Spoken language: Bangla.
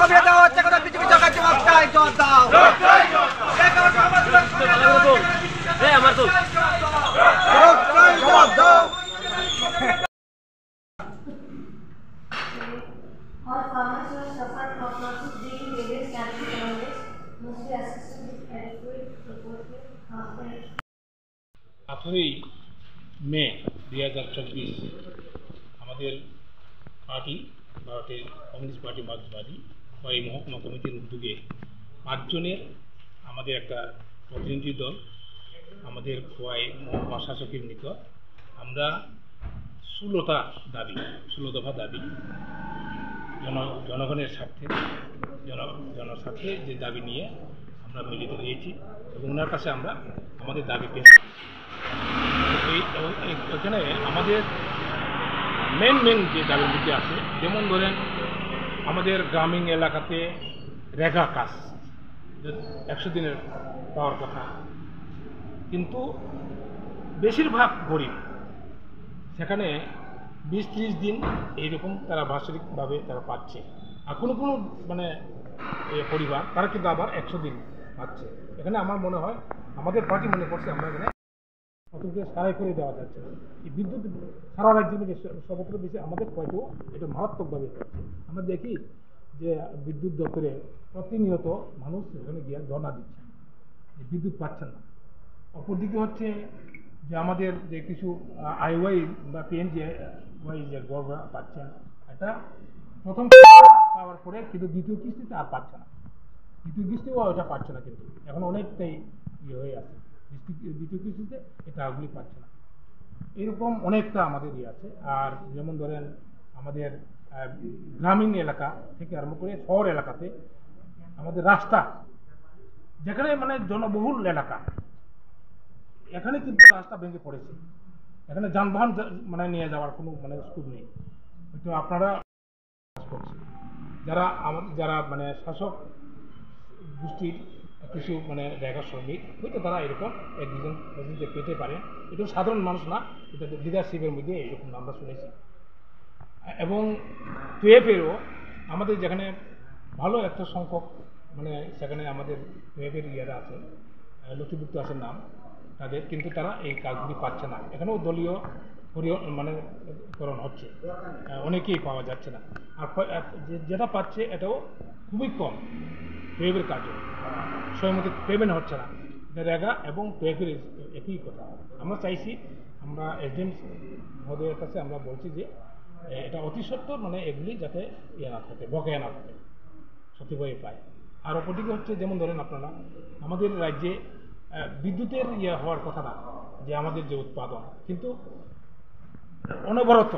থামিয়ে দেওয়া হচ্ছে কথা বিজেপি সরকার জবাব চাই জবাব দাও আমার তো জবাব দাও All farmers who have suffered from losses during various campaign economics must be assisted with adequate proportionate compensations. 18 মে 2024 আমাদের পার্টি ভারতের কমিউনিস্ট পার্টি মার্ক্সবাদী বা এই মহকুমা কমিটির উদ্যোগে 5 জনের আমাদের একটা প্রতিনিধি দল আমাদের খোয়াই মহকুমা শাসকের নিকট আমরা 16 দফা দাবি জনগণের স্বার্থে জনস্বার্থে যে দাবি নিয়ে আমরা মিলিত হয়েছি এবং ওনার কাছে আমরা আমাদের দাবি পেশ এখানে আমাদের মেন যে দাবির মধ্যে আছে যেমন ধরেন আমাদের গ্রামীণ এলাকাতে রেগা কাজ 100 দিনের পাওয়ার কথা কিন্তু বেশিরভাগ গরিব সেখানে 20-30 দিন এইরকম তারা বাৎসরিকভাবে তারা পাচ্ছে আর কোনো মানে পরিবার তারা কিন্তু আবার 100 দিন পাচ্ছে এখানে আমার মনে হয় আমাদের পার্টি মনে করছে আমরা এখানে অতকে সারাই করে দেওয়া যাচ্ছে না এই বিদ্যুৎ সারা রাজ্যের মধ্যে সর্বত্র বেশি আমাদের হয়তো এটা মারাত্মকভাবে হচ্ছে আমরা দেখি যে বিদ্যুৎ দপ্তরে প্রতিনিয়ত মানুষ এখানে গিয়ে ধর্ণা দিচ্ছে বিদ্যুৎ পাচ্ছেন না অপরদিকে হচ্ছে যে আমাদের যে কিছু আইওয়াই বা পিএনজিওয়াই যে গড়রা পাচ্ছেন এটা প্রথম পাওয়ার পরে কিন্তু দ্বিতীয় কিস্তিতে আর পাচ্ছে না দ্বিতীয় কিস্তিও ওটা পাচ্ছে না কিন্তু এখন অনেকটাই হয়ে আছে দ্বিতীয় কিস্তিতে এই টাকাগুলি পাচ্ছে না এরকম অনেকটা আমাদের আছে আর যেমন ধরেন আমাদের গ্রামীণ এলাকা থেকে আরম্ভ করে শহর এলাকাতে আমাদের রাস্তা যেখানে মানে জনবহুল এলাকা এখানে কিন্তু রাস্তা ভেঙে পড়েছে এখানে যানবাহন মানে নিয়ে যাওয়ার কোনো মানে স্কোপ নেই হয়তো আপনারা যারা মানে শাসক গোষ্ঠীর কিছু মানে রেখা শ্রমিক হয়তো তারা এরকম একজন যে পেতে পারে এটা সাধারণ মানুষ না এটা লিডারশিপের মধ্যে এরকম আমরা শুনেছি এবং টুয়েফেরও আমাদের যেখানে ভালো একটা সংখ্যক মানে সেখানে আমাদের টুয়েফের ইয়ারা আছে নথিভুক্ত আছে নাম তাদের কিন্তু তারা এই কাজগুলি পাচ্ছে না এখানেও দলীয় মানে করণ হচ্ছে অনেকেই পাওয়া যাচ্ছে না আর যেটা পাচ্ছে এটাও খুবই কম টুয়েফের কাজও সময়মতো পেমেন্ট হচ্ছে না রেগা এবং টুয়েফের একই কথা আমরা চাইছি আমরা এসডিএম মহোদয়ের কাছে আমরা বলছি যে এটা অতি সত্বর মানে এগুলি যাতে ইয়ে না থাকে বকেয়া না থাকে সঠিকভাবে পায় আর অপরদিকে হচ্ছে যেমন ধরেন আপনারা আমাদের রাজ্যে বিদ্যুতের ইয়ে হওয়ার কথা না যে আমাদের যে উৎপাদন কিন্তু অনবরত